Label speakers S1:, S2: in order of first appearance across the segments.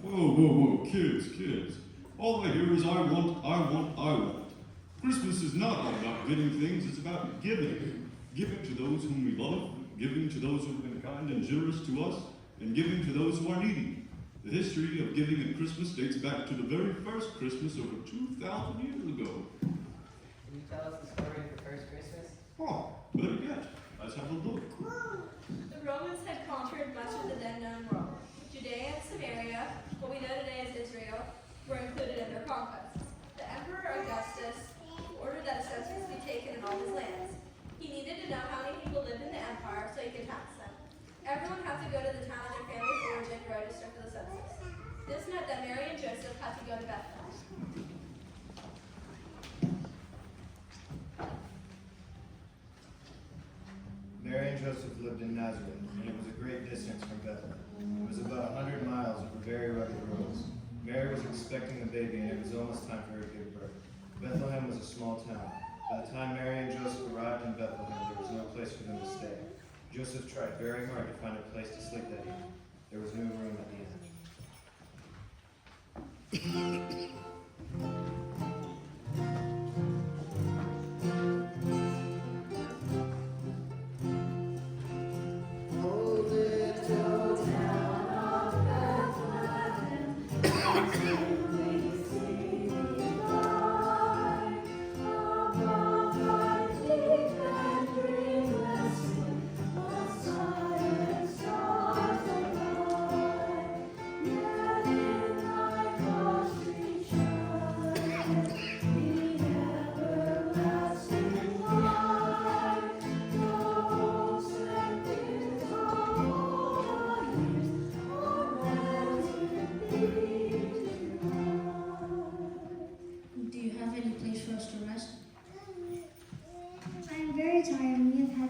S1: Whoa, kids. All I hear is I want. Christmas is not all about getting things, it's about giving. Giving to those whom we love, giving to those who have been kind and generous to us, and giving to those who are needy. The history of giving at Christmas dates back to the very first Christmas over 2,000 years ago.
S2: Can you tell us the story of the first Christmas?
S1: Oh, better yet, let's have a look.
S3: The Romans had conquered much of the then known world. Judea and Samaria, what we know today as Israel, were included in their conquests. The Emperor Augustus ordered that a census be taken in all his lands. He needed to know how many people lived in the empire so he could tax them. Everyone had to go to the town of their family's origin to register for the census. This meant that Mary and Joseph had to go to Bethlehem.
S4: Mary and Joseph lived in Nazareth, and it was a great distance from Bethlehem. It was about 100 miles over very rugged roads. Mary was expecting a baby, and it was almost time for her to give birth. Bethlehem was a small town. By the time Mary and Joseph arrived in Bethlehem, there was no place for them to stay. Joseph tried very hard to find a place to sleep that evening. There was no room at the inn.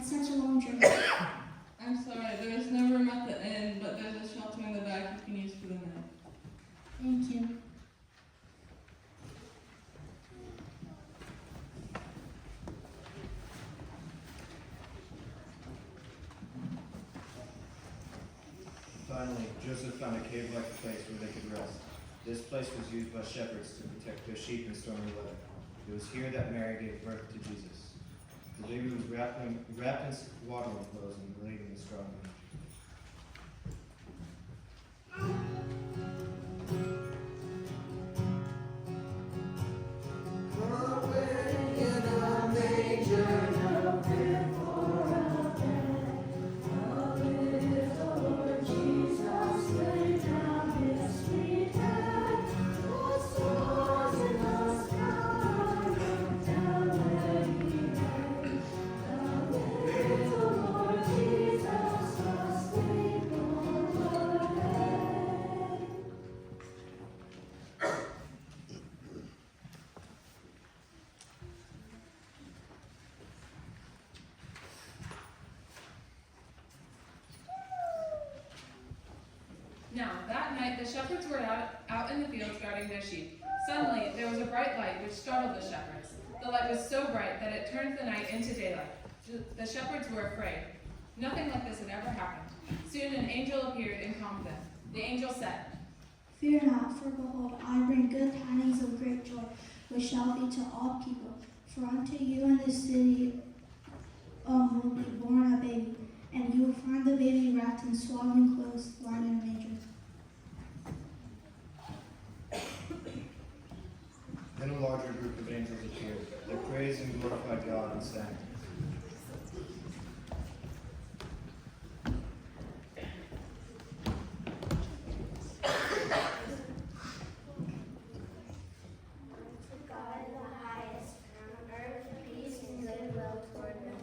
S5: Such a long journey.
S6: I'm sorry, there is no room at the inn, but there's a shelter in the back you can use for the night.
S5: Thank you.
S4: Finally, Joseph found a cave-like place where they could rest. This place was used by shepherds to protect their sheep in stormy weather. It was here that Mary gave birth to Jesus. The baby was wrapped in swaddling clothes and laid in the straw.
S6: Now, that night the shepherds were out in the fields guarding their sheep. Suddenly, there was a bright light which startled the shepherds. The light was so bright that it turned the night into daylight. The shepherds were afraid. Nothing like this had ever happened. Soon an angel appeared and calmed them. The angel said,
S5: Fear not, for behold, I bring good tidings of great joy, which shall be to all people. For unto you in this city will be born a baby, and you will find the baby wrapped in swaddling clothes, lying in a manger.
S4: Then a larger group of angels appeared. They praised and glorified God and sang.
S7: God in the highest, and on earth peace and goodwill toward men.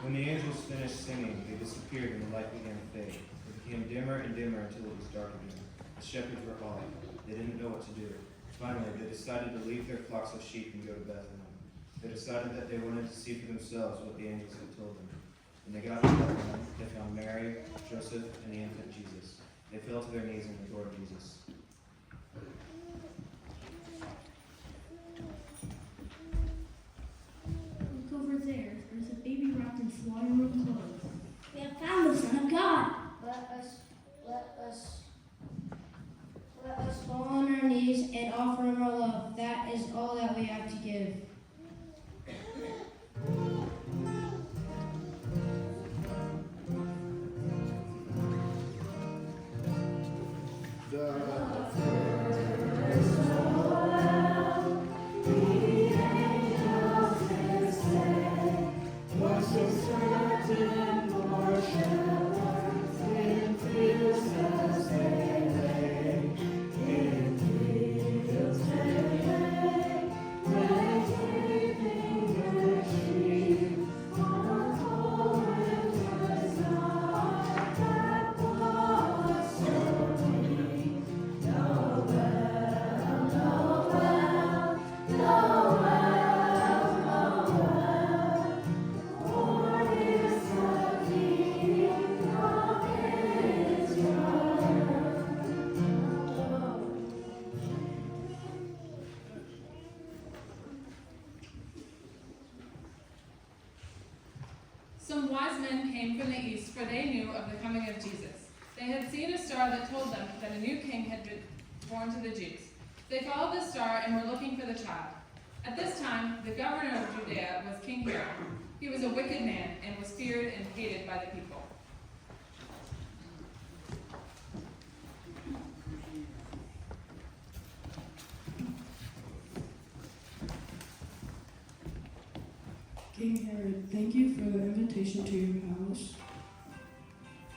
S4: When the angels finished singing, they disappeared and the light began to fade. It became dimmer and dimmer until it was dark again. The shepherds were awed. They didn't know what to do. Finally, they decided to leave their flocks of sheep and go to Bethlehem. They decided that they wanted to see for themselves what the angels had told them. When they got to Bethlehem, they found Mary, Joseph, and the infant Jesus. They fell to their knees and adored Jesus.
S5: Look over there. There's a baby wrapped in swaddling clothes. We have found the Son of God.
S7: Let us
S8: fall on our knees and offer him our love. That is all that we have to give.
S6: Some wise men came from the east, for they knew of the coming of Jesus. They had seen a star that told them that a new king had been born to the Jews. They followed the star and were looking for the child. At this time, the governor of Judea was King Herod. He was a wicked man and was feared and hated by the people.
S9: King Herod, thank you for the invitation to your palace.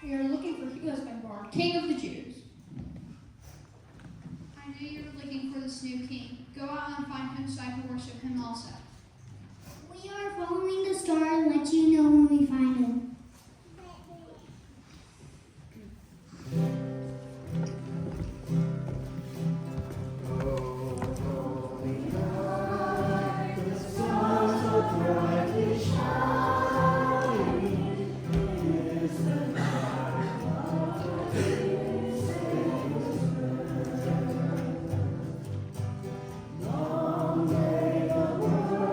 S10: We are looking for who has been born, King of the Jews.
S11: I knew you were looking for this new king. Go out and find him so I can worship him also.
S5: We are following the star and let you know when we find him.
S7: long may the world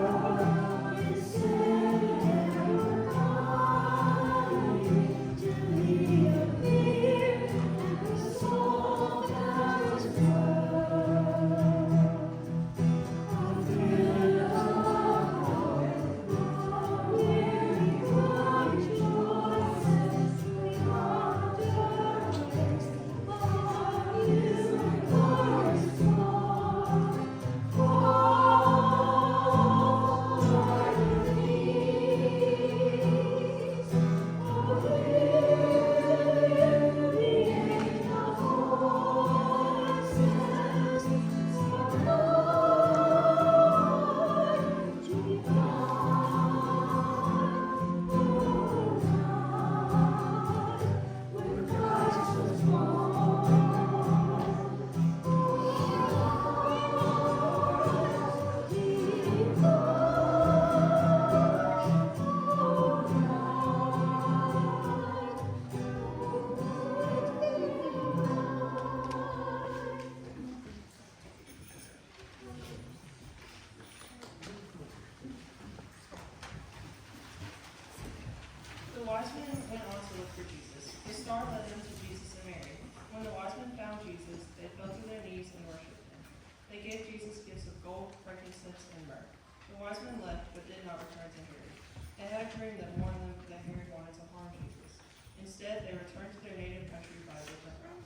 S12: wise men went on to look for Jesus. The star led them to Jesus and Mary. When the wise men found Jesus, they fell to their knees and worshipped him. They gave Jesus gifts of gold, frankincense, and myrrh. The wise men left, but did not return to Herod. They had a dream that warned them that Herod wanted to harm Jesus. Instead, they returned to their native country by a different route.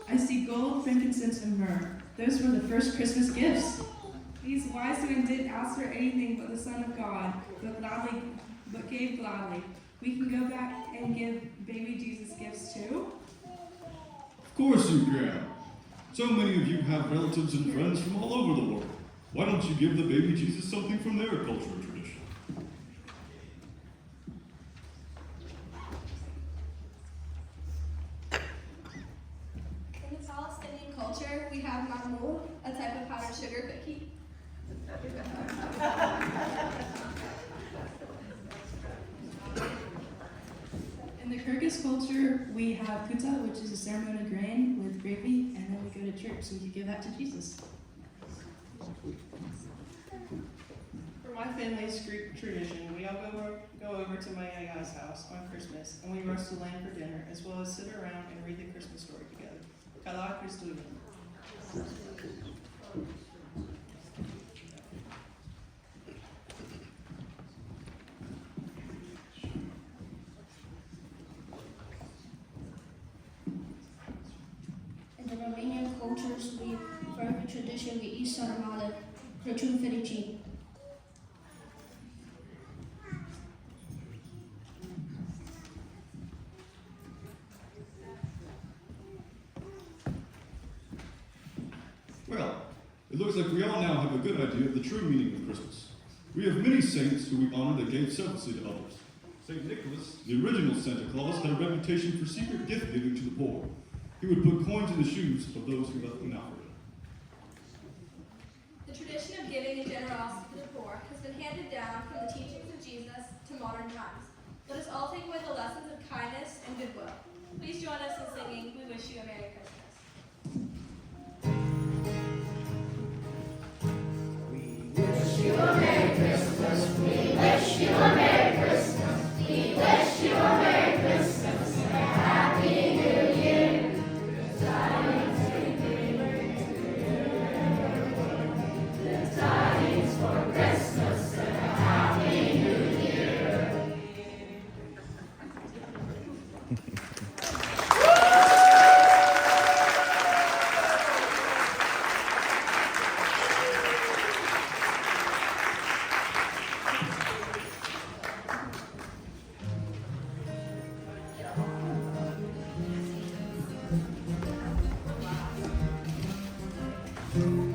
S13: I see gold, frankincense, and myrrh. Those were the first Christmas gifts.
S6: These wise men didn't ask for anything but the Son of God, but gave gladly. We can go back and give baby Jesus gifts too?
S1: Of course you can. So many of you have relatives and friends from all over the world. Why don't you give the baby Jesus something from their culture and tradition?
S3: In the Palestinian culture, we have marmoud, a type of powdered sugar cookie.
S13: In the Kyrgyz culture, we have kuta, which is a ceremonial grain with gravy, and then we go to church, so we can give that to Jesus.
S12: For my family's Greek tradition, we all go over to my Yaga's house on Christmas, and we roast a lamb for dinner, as well as sit around and read the Christmas story together. Kala Christuvian.
S10: In the Romanian cultures, for every tradition, we eat sarmale, Crăciun fericit.
S1: Well, it looks like we all now have a good idea of the true meaning of Christmas. We have many saints who we honor that gave selflessly to others. St. Nicholas, the original Santa Claus, had a reputation for secret gift giving to the poor. He would put coins in the shoes of those who left them out.
S3: The tradition of giving and generosity to the poor has been handed down from the teachings of Jesus to modern times. Let us all take away the lessons of kindness and goodwill. Please join us in singing We Wish You a Merry Christmas.
S7: Wish you a Merry Christmas. We wish you a Merry Christmas. We wish you a Merry Christmas and a Happy New Year. Good tidings we bring. Good tidings for Christmas and a Happy New Year.
S3: Thank you.